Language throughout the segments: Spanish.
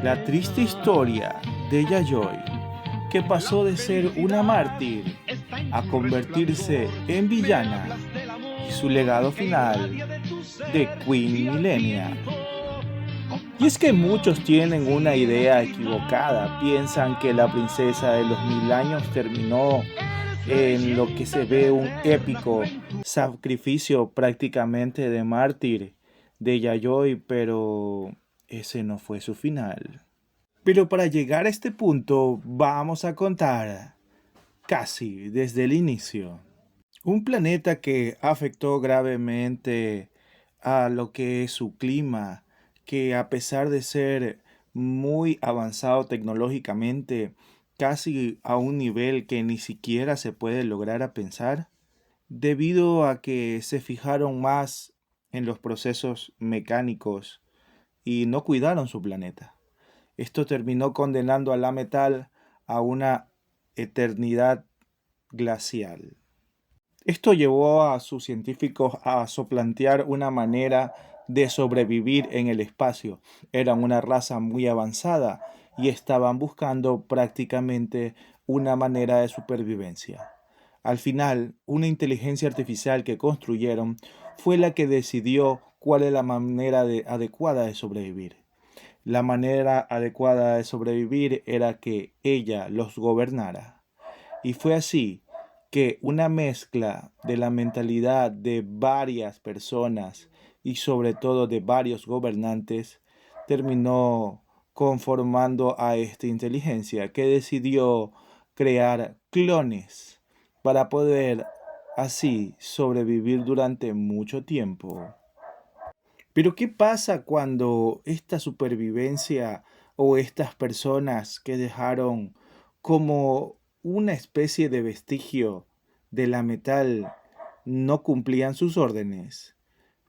La triste historia de Yayoi, que pasó de ser una mártir a convertirse en villana, y su legado final de Queen Millennial. Y es que muchos tienen una idea equivocada, piensan que la princesa de los 1000 años terminó en lo que se ve un épico sacrificio prácticamente de mártir de Yayoi, pero ese no fue su final. Pero para llegar a este punto vamos a contar casi desde el inicio. Un planeta que afectó gravemente a lo que es su clima, que a pesar de ser muy avanzado tecnológicamente, casi a un nivel que ni siquiera se puede lograr a pensar, debido a que se fijaron más en los procesos mecánicos y no cuidaron su planeta. Esto terminó condenando a la metal a una eternidad glacial. Esto llevó a sus científicos a soplantear una manera de sobrevivir en el espacio. Eran una raza muy avanzada y estaban buscando prácticamente una manera de supervivencia. Al final, una inteligencia artificial que construyeron fue la que decidió cuál es la manera adecuada de sobrevivir. La manera adecuada de sobrevivir era que ella los gobernara. Y fue así que una mezcla de la mentalidad de varias personas y sobre todo de varios gobernantes terminó conformando a esta inteligencia que decidió crear clones para poder así sobrevivir durante mucho tiempo. Pero ¿qué pasa cuando esta supervivencia o estas personas que dejaron como una especie de vestigio de la metal no cumplían sus órdenes?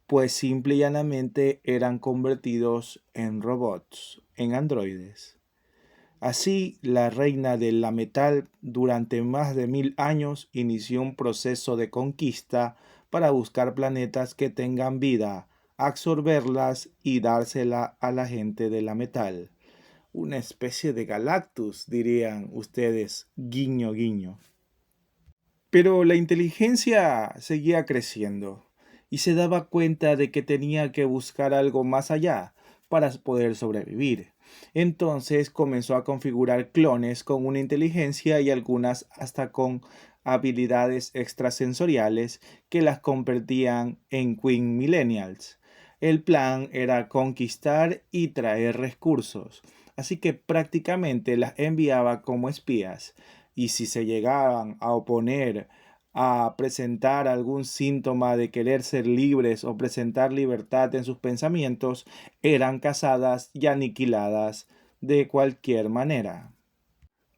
Pues simple y llanamente eran convertidos en robots, en androides. Así, la reina de la metal durante más de 1000 años inició un proceso de conquista para buscar planetas que tengan vida, absorberlas y dársela a la gente de la metal. Una especie de Galactus, dirían ustedes, guiño, guiño. Pero la inteligencia seguía creciendo y se daba cuenta de que tenía que buscar algo más allá para poder sobrevivir. Entonces comenzó a configurar clones con una inteligencia y algunas hasta con habilidades extrasensoriales que las convertían en Queen Millennials. El plan era conquistar y traer recursos, así que prácticamente las enviaba como espías y si se llegaban a oponer a presentar algún síntoma de querer ser libres o presentar libertad en sus pensamientos, eran cazadas y aniquiladas de cualquier manera.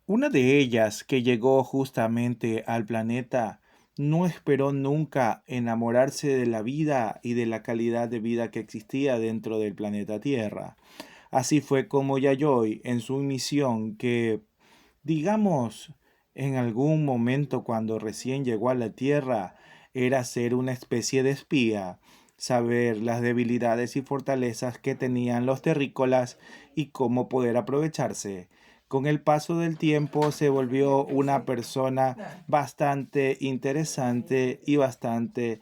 Una de ellas, que llegó justamente al planeta, no esperó nunca enamorarse de la vida y de la calidad de vida que existía dentro del planeta Tierra. Así fue como Yayoi, en su misión que, digamos, en algún momento cuando recién llegó a la Tierra, era ser una especie de espía, saber las debilidades y fortalezas que tenían los terrícolas y cómo poder aprovecharse. Con el paso del tiempo se volvió una persona bastante interesante y bastante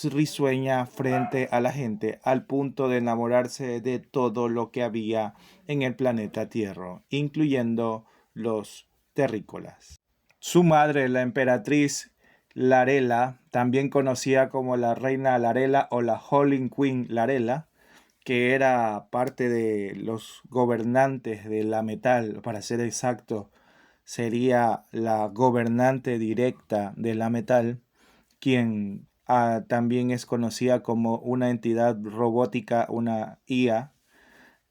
risueña frente a la gente, al punto de enamorarse de todo lo que había en el planeta Tierra, incluyendo los terrícolas. Su madre, la emperatriz Larela, también conocida como la reina Larela o la Holy Queen Larela, que era parte de los gobernantes de la metal, para ser exacto, sería la gobernante directa de la metal, quien también es conocida como una entidad robótica, una IA.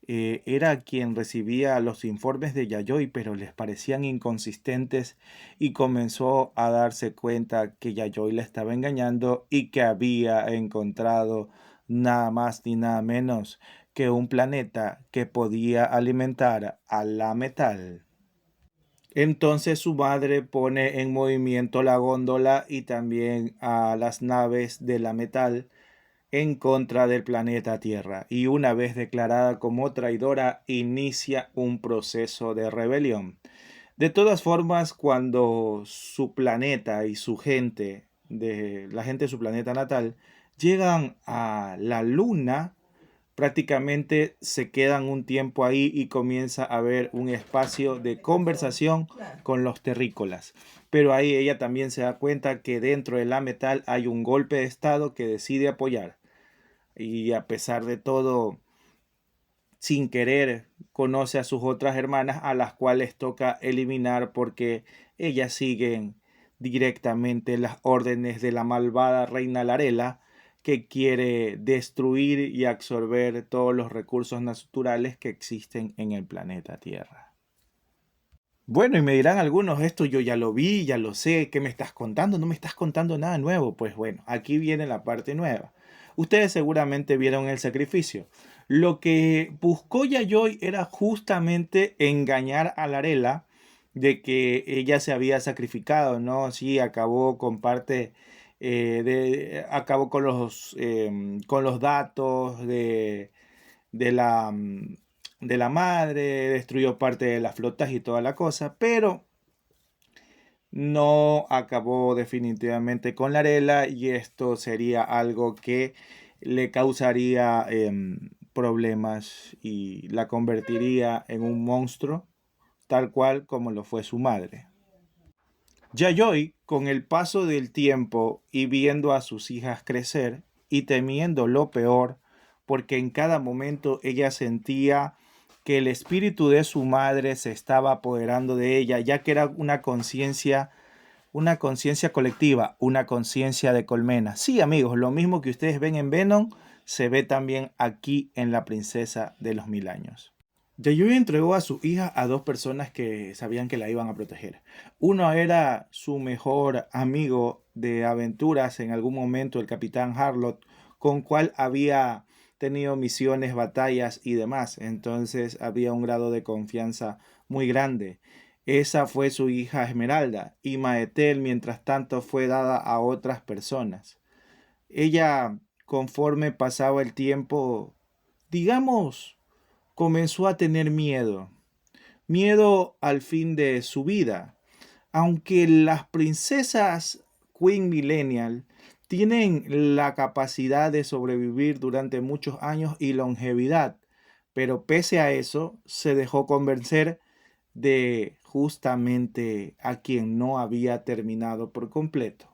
Era quien recibía los informes de Yayoi, pero les parecían inconsistentes y comenzó a darse cuenta que Yayoi le estaba engañando y que había encontrado nada más ni nada menos que un planeta que podía alimentar a la metal. Entonces su madre pone en movimiento la góndola y también a las naves de la metal en contra del planeta Tierra y una vez declarada como traidora inicia un proceso de rebelión. De todas formas, cuando su planeta y su gente, la gente de su planeta natal, llegan a la luna, prácticamente se quedan un tiempo ahí y comienza a haber un espacio de conversación con los terrícolas. Pero ahí ella también se da cuenta que dentro de la metal hay un golpe de estado que decide apoyar. Y a pesar de todo, sin querer, conoce a sus otras hermanas a las cuales toca eliminar porque ellas siguen directamente las órdenes de la malvada reina Larela, que quiere destruir y absorber todos los recursos naturales que existen en el planeta Tierra. Bueno, y me dirán algunos, esto yo ya lo vi, ya lo sé, ¿qué me estás contando? No me estás contando nada nuevo. Pues bueno, aquí viene la parte nueva. Ustedes seguramente vieron el sacrificio. Lo que buscó Yayoi era justamente engañar a Larela de que ella se había sacrificado, ¿no? Sí, acabó con parte acabó con los datos de la, de la madre, destruyó parte de las flotas y toda la cosa, pero no acabó definitivamente con Larela y esto sería algo que le causaría problemas y la convertiría en un monstruo, tal cual como lo fue su madre. Yayoi, con el paso del tiempo y viendo a sus hijas crecer y temiendo lo peor, porque en cada momento ella sentía que el espíritu de su madre se estaba apoderando de ella, ya que era una conciencia colectiva, una conciencia de colmena. Sí, amigos, lo mismo que ustedes ven en Venom, se ve también aquí en La Princesa de los Mil Años. Yayoi entregó a su hija a dos personas que sabían que la iban a proteger. Uno era su mejor amigo de aventuras en algún momento, el capitán Harlock, con cual había tenido misiones, batallas y demás. Entonces había un grado de confianza muy grande. Esa fue su hija Esmeralda y Maetel, mientras tanto, fue dada a otras personas. Ella, conforme pasaba el tiempo, digamos, comenzó a tener miedo, miedo al fin de su vida. Aunque las princesas Queen Millennial tienen la capacidad de sobrevivir durante muchos años y longevidad, pero pese a eso se dejó convencer de justamente a quien no había terminado por completo,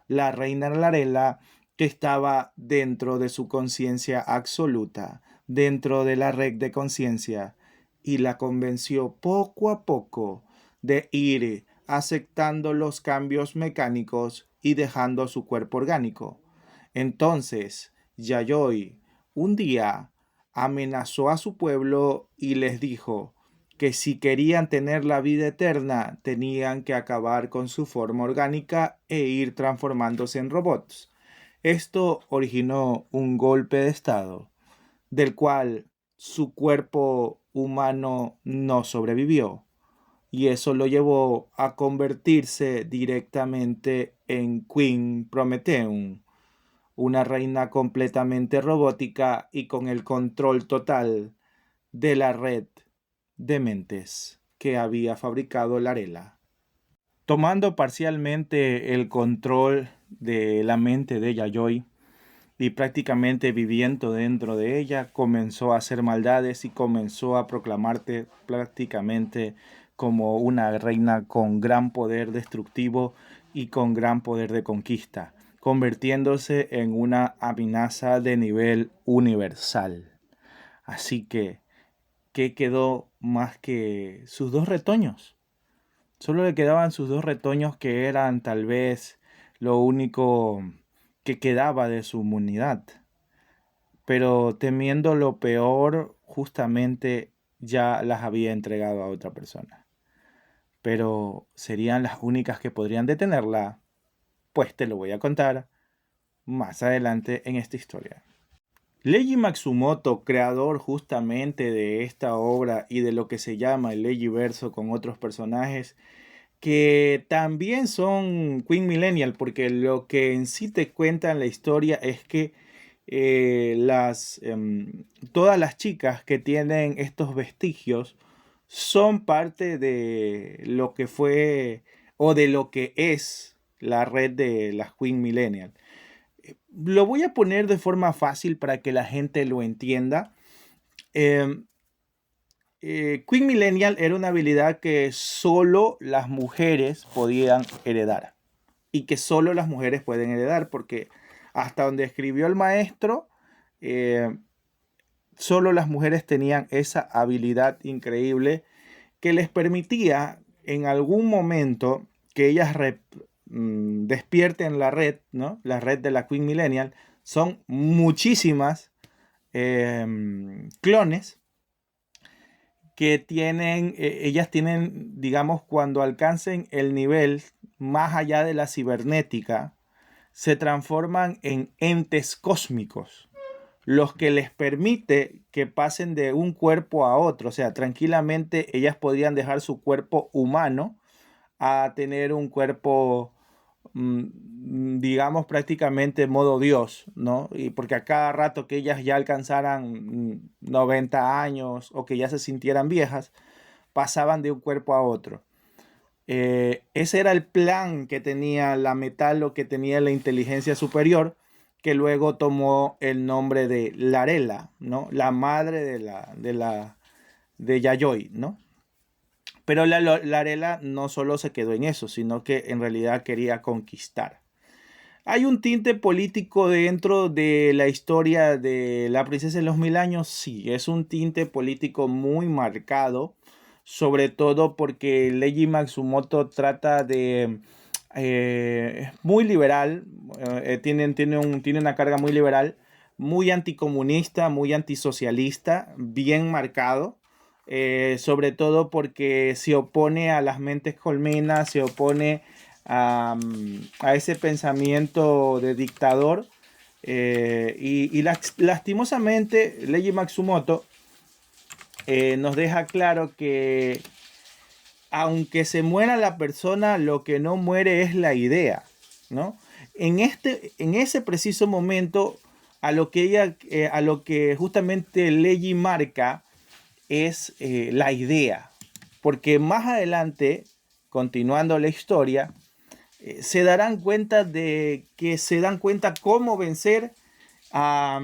la reina Larela, que estaba dentro de su conciencia absoluta, dentro de la red de conciencia, y la convenció poco a poco de ir aceptando los cambios mecánicos y dejando su cuerpo orgánico. Entonces, Yayoi un día amenazó a su pueblo y les dijo que si querían tener la vida eterna tenían que acabar con su forma orgánica e ir transformándose en robots. Esto originó un golpe de estado, del cual su cuerpo humano no sobrevivió, y eso lo llevó a convertirse directamente en Queen Prometheum, una reina completamente robótica y con el control total de la red de mentes que había fabricado Larela. Tomando parcialmente el control de la mente de Yayoi y prácticamente viviendo dentro de ella, comenzó a hacer maldades y comenzó a proclamarte prácticamente como una reina con gran poder destructivo y con gran poder de conquista, convirtiéndose en una amenaza de nivel universal. Así que, ¿qué quedó más que sus dos retoños? Solo le quedaban sus dos retoños, que eran tal vez lo único que quedaba de su humanidad. Pero temiendo lo peor, justamente ya las había entregado a otra persona. Pero ¿serían las únicas que podrían detenerla? Pues te lo voy a contar más adelante en esta historia. Leiji Matsumoto, creador justamente de esta obra y de lo que se llama el Leijiverso con otros personajes, que también son Queen Millennial, porque lo que en sí te cuenta en la historia es que todas las chicas que tienen estos vestigios son parte de lo que fue o de lo que es la red de las Queen Millennial. Lo voy a poner de forma fácil para que la gente lo entienda. Eh, Queen Millennial era una habilidad que solo las mujeres podían heredar y que solo las mujeres pueden heredar porque hasta donde escribió el maestro, eh, solo las mujeres tenían esa habilidad increíble que les permitía en algún momento que ellas despierten la red, ¿no? La red de la Queen Millennial. Son muchísimas clones que tienen, ellas tienen, digamos, cuando alcancen el nivel más allá de la cibernética, se transforman en entes cósmicos, los que les permite que pasen de un cuerpo a otro. O sea, tranquilamente ellas podrían dejar su cuerpo humano a tener un cuerpo, digamos, prácticamente modo Dios, ¿no? Y porque a cada rato que ellas ya alcanzaran 90 años o que ya se sintieran viejas, pasaban de un cuerpo a otro. Ese era el plan que tenía la Metal o que tenía la inteligencia superior, que luego tomó el nombre de Larela, ¿no? La madre de Yayoi, ¿no? Pero Larela no solo se quedó en eso, sino que en realidad quería conquistar. ¿Hay un tinte político dentro de la historia de la princesa de los 1000 años? Sí, es un tinte político muy marcado, sobre todo porque Leiji Matsumoto trata de... muy liberal, tiene una carga muy liberal, muy anticomunista, muy antisocialista, bien marcado. Sobre todo porque se opone a las mentes colmenas, se opone a ese pensamiento de dictador. Y lastimosamente, Leiji Matsumoto nos deja claro que aunque se muera la persona, lo que no muere es la idea, ¿no? En ese preciso momento, a lo que justamente Leiji marca es la idea, porque más adelante, continuando la historia, se darán cuenta cómo vencer a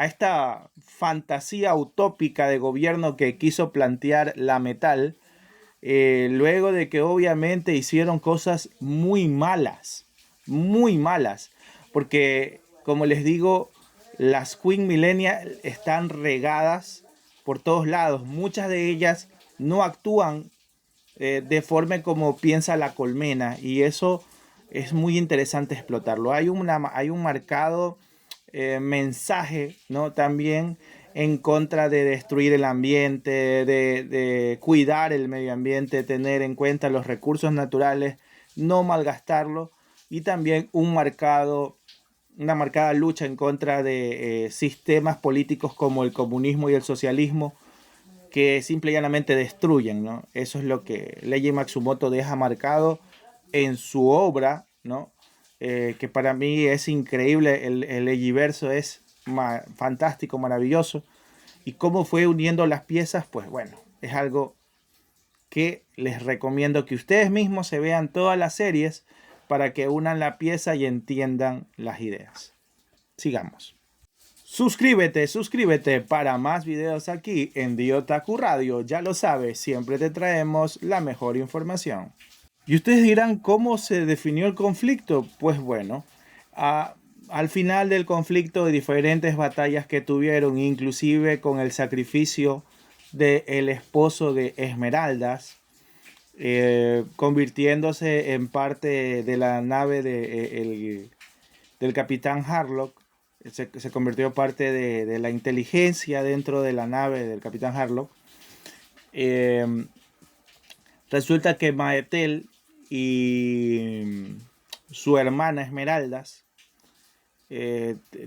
esta fantasía utópica de gobierno que quiso plantear la Metal, luego de que obviamente hicieron cosas muy malas, porque como les digo, las Queen Millennial están regadas por todos lados. Muchas de ellas no actúan de forma como piensa la colmena y eso es muy interesante explotarlo. Hay un marcado mensaje, ¿no? También en contra de destruir el ambiente, de cuidar el medio ambiente, tener en cuenta los recursos naturales, no malgastarlo y también una marcada lucha en contra de sistemas políticos como el comunismo y el socialismo que simple y llanamente destruyen, ¿no? Eso es lo que Leiji Matsumoto deja marcado en su obra, ¿no? Que para mí es increíble, el Leijiverso es fantástico, maravilloso, y cómo fue uniendo las piezas, pues bueno, es algo que les recomiendo que ustedes mismos se vean todas las series para que unan la pieza y entiendan las ideas. Sigamos. Suscríbete para más videos aquí en Diotaku Radio. Ya lo sabes, siempre te traemos la mejor información. Y ustedes dirán, ¿cómo se definió el conflicto? Pues bueno, al final del conflicto de diferentes batallas que tuvieron, inclusive con el sacrificio del esposo de Esmeraldas, convirtiéndose en parte de la nave del capitán Harlock, se convirtió parte de la inteligencia dentro de la nave del capitán Harlock. Resulta que Maetel y su hermana Esmeraldas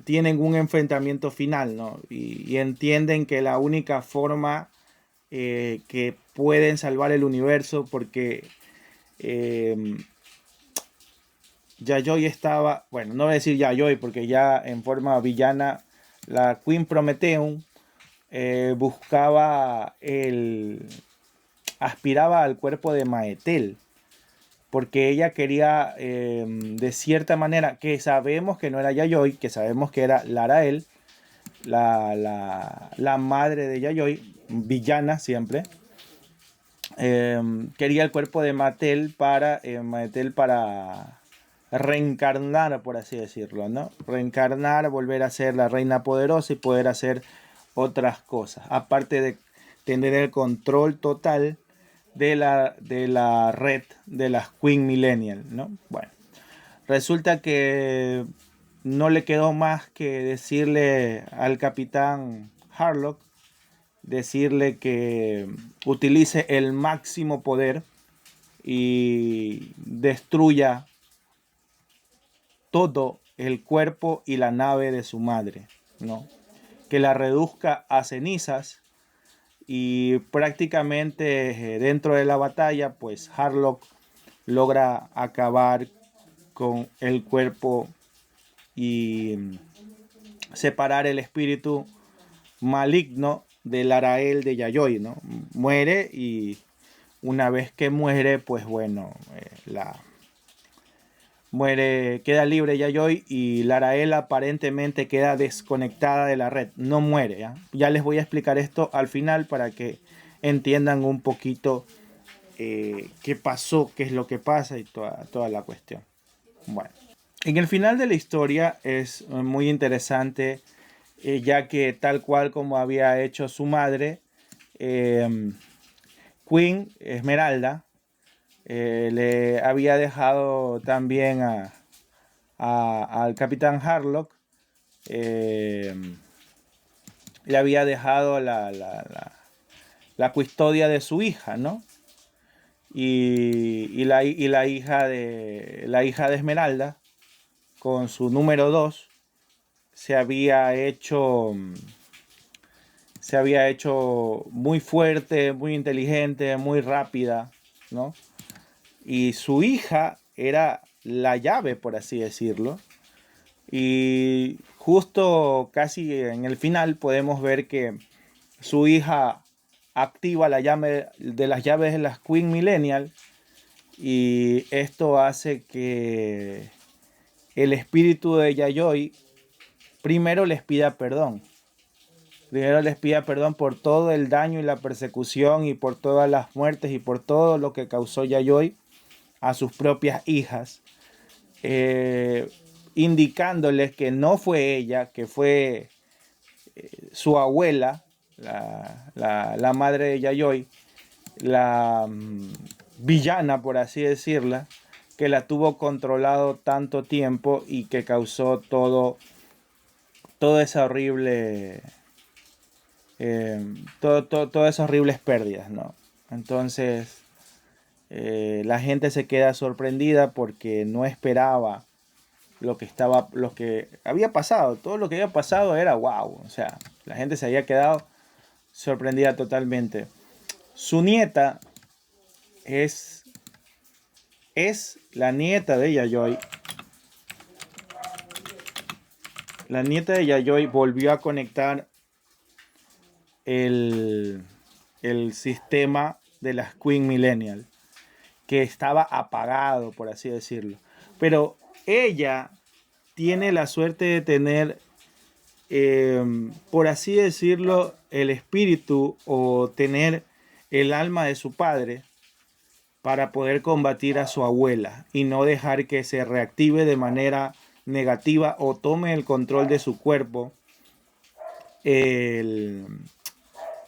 tienen un enfrentamiento final, ¿no? Y entienden que la única forma que pueden salvar el universo, porque Yayoi estaba, bueno, no voy a decir Yayoi porque ya en forma villana, la Queen Prometheum buscaba aspiraba al cuerpo de Maetel, porque ella quería, de cierta manera, que sabemos que no era Yayoi, que sabemos que era Larael, la madre de Yayoi, villana siempre. Quería el cuerpo de Maetel para reencarnar, por así decirlo, ¿no? Reencarnar, volver a ser la reina poderosa y poder hacer otras cosas, aparte de tener el control total de la red de las Queen Millennial, ¿no? Bueno, resulta que no le quedó más que decirle al capitán Harlock, decirle que utilice el máximo poder y destruya todo el cuerpo y la nave de su madre, ¿no? Que la reduzca a cenizas y prácticamente dentro de la batalla, pues Harlock logra acabar con el cuerpo y separar el espíritu maligno del Arael de Yayoi, ¿no? Muere y una vez que muere, pues bueno, muere, queda libre Yayoi y Larael aparentemente queda desconectada de la red, no muere, ¿ya? Ya les voy a explicar esto al final para que entiendan un poquito qué pasó, qué es lo que pasa y toda la cuestión. Bueno, en el final de la historia es muy interesante, ya que tal cual como había hecho su madre, Queen Esmeralda le había dejado también al capitán Harlock, le había dejado la custodia de su hija, ¿no? Y la hija de Esmeralda, con su número 2, se había hecho muy fuerte, muy inteligente, muy rápida, ¿no? Y su hija era la llave, por así decirlo. Y justo casi en el final podemos ver que su hija activa la llave de las llaves de las Queen Millennial, y esto hace que el espíritu de Yayoi primero les pida perdón. Primero les pida perdón por todo el daño y la persecución y por todas las muertes y por todo lo que causó Yayoi a sus propias hijas, indicándoles que no fue ella, que fue su abuela, la madre de Yayoi, la villana, por así decirla, que la tuvo controlado tanto tiempo y que causó toda esa horrible, todas esas horribles pérdidas, ¿no? Entonces, la gente se queda sorprendida porque no esperaba lo que había pasado. Todo lo que había pasado era wow. O sea, la gente se había quedado sorprendida totalmente. Su nieta es la nieta de Yayoi. La nieta de Yayoi volvió a conectar el sistema de las Queen Millennial, que estaba apagado, por así decirlo. Pero ella tiene la suerte de tener, por así decirlo, el espíritu o tener el alma de su padre para poder combatir a su abuela y no dejar que se reactive de manera negativa o tome el control de su cuerpo el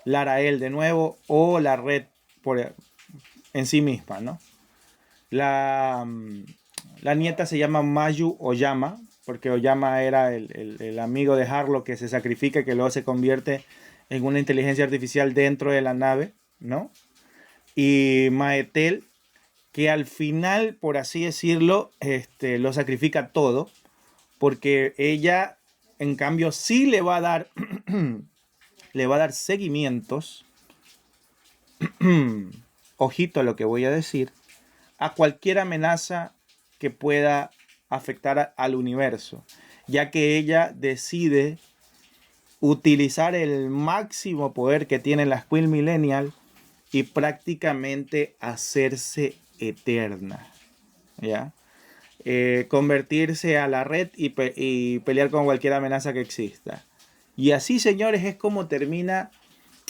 Larael de nuevo o la red en sí misma, ¿no? La nieta se llama Mayu Oyama, porque Oyama era el amigo de Harlock que se sacrifica, que luego se convierte en una inteligencia artificial dentro de la nave, ¿no? Y Maetel, que al final, por así decirlo, lo sacrifica todo, porque ella, en cambio, sí le va a dar, le va a dar seguimientos, ojito a lo que voy a decir, a cualquier amenaza que pueda afectar al universo, ya que ella decide utilizar el máximo poder que tienen las Queen Millennial y prácticamente hacerse eterna, ¿ya? Convertirse a la red y pelear con cualquier amenaza que exista. Y así, señores, es como termina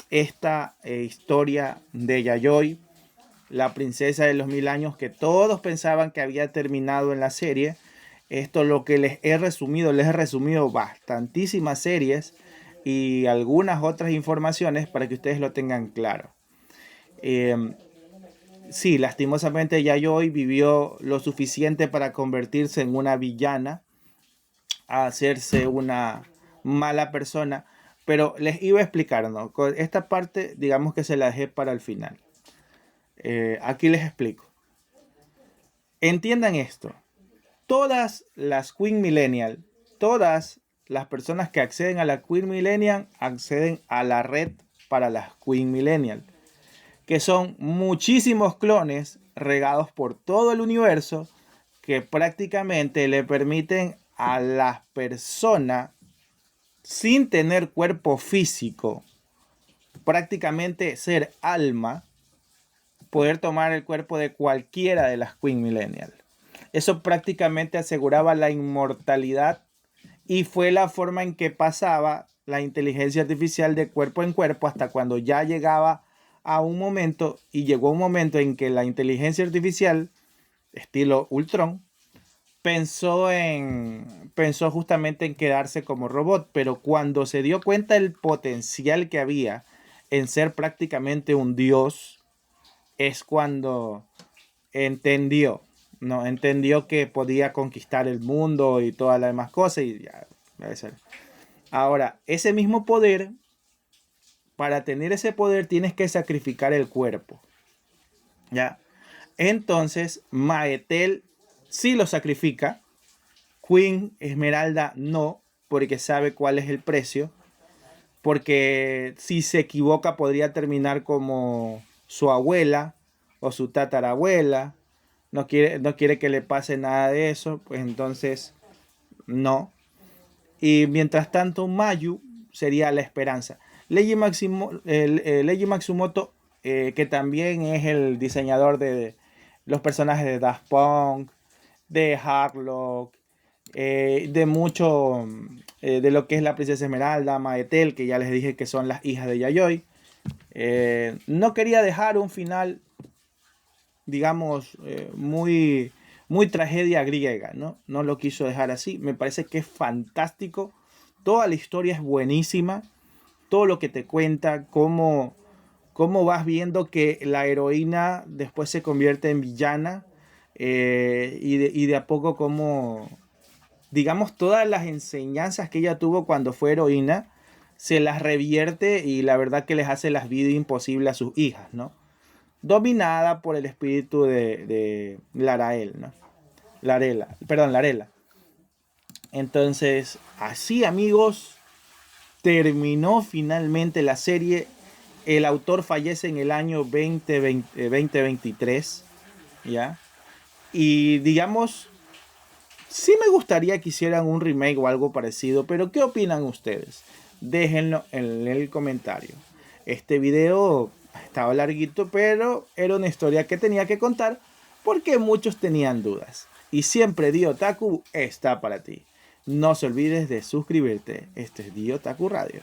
esta historia de Yayoi, la princesa de los 1000 años, que todos pensaban que había terminado en la serie. Esto es lo que les he resumido bastantísimas series y algunas otras informaciones para que ustedes lo tengan claro. Sí, lastimosamente Yayoi vivió lo suficiente para convertirse en una villana, a hacerse una mala persona, pero les iba a explicar, ¿no? Esta parte, digamos que se la dejé para el final. Aquí les explico. Entiendan esto. Todas las Queen Millennial, todas las personas que acceden a la Queen Millennial acceden a la red para las Queen Millennial, que son muchísimos clones regados por todo el universo que prácticamente le permiten a las personas sin tener cuerpo físico, prácticamente ser alma, poder tomar el cuerpo de cualquiera de las Queen Millennial. Eso prácticamente aseguraba la inmortalidad y fue la forma en que pasaba la inteligencia artificial de cuerpo en cuerpo hasta cuando ya llegaba a un momento, y llegó un momento en que la inteligencia artificial, estilo Ultron, pensó justamente en quedarse como robot, pero cuando se dio cuenta del potencial que había en ser prácticamente un dios, es cuando entendió, ¿no? Entendió que podía conquistar el mundo y todas las demás cosas y ya, debe ser. Ahora, ese mismo poder, para tener ese poder tienes que sacrificar el cuerpo, ¿ya? Entonces, Maetel sí lo sacrifica. Queen Esmeralda no, porque sabe cuál es el precio. Porque si se equivoca podría terminar como su abuela o su tatarabuela. No quiere que le pase nada de eso, pues entonces no. Y mientras tanto, Mayu sería la esperanza. Leiji Matsumoto, que también es el diseñador de los personajes de Daft Punk, de Harlock, de mucho de lo que es la princesa Esmeralda, Maetel, que ya les dije que son las hijas de Yayoi. No quería dejar un final, digamos, muy tragedia griega, ¿no? No lo quiso dejar así. Me parece que es fantástico. Toda la historia es buenísima. Todo lo que te cuenta, cómo vas viendo que la heroína después se convierte en villana, y de a poco como, digamos, todas las enseñanzas que ella tuvo cuando fue heroína, se las revierte y la verdad que les hace las vidas imposibles a sus hijas, ¿no? Dominada por el espíritu de Larael, ¿no? Larela. Entonces, así, amigos, terminó finalmente la serie. El autor fallece en el año 2023, ¿ya? Y digamos, sí me gustaría que hicieran un remake o algo parecido, pero ¿qué opinan ustedes? Déjenlo en el comentario. Este video estaba larguito, pero era una historia que tenía que contar porque muchos tenían dudas. Y siempre Dio Otaku está para ti. No se olvides de suscribirte. Este es Dio Otaku Radio.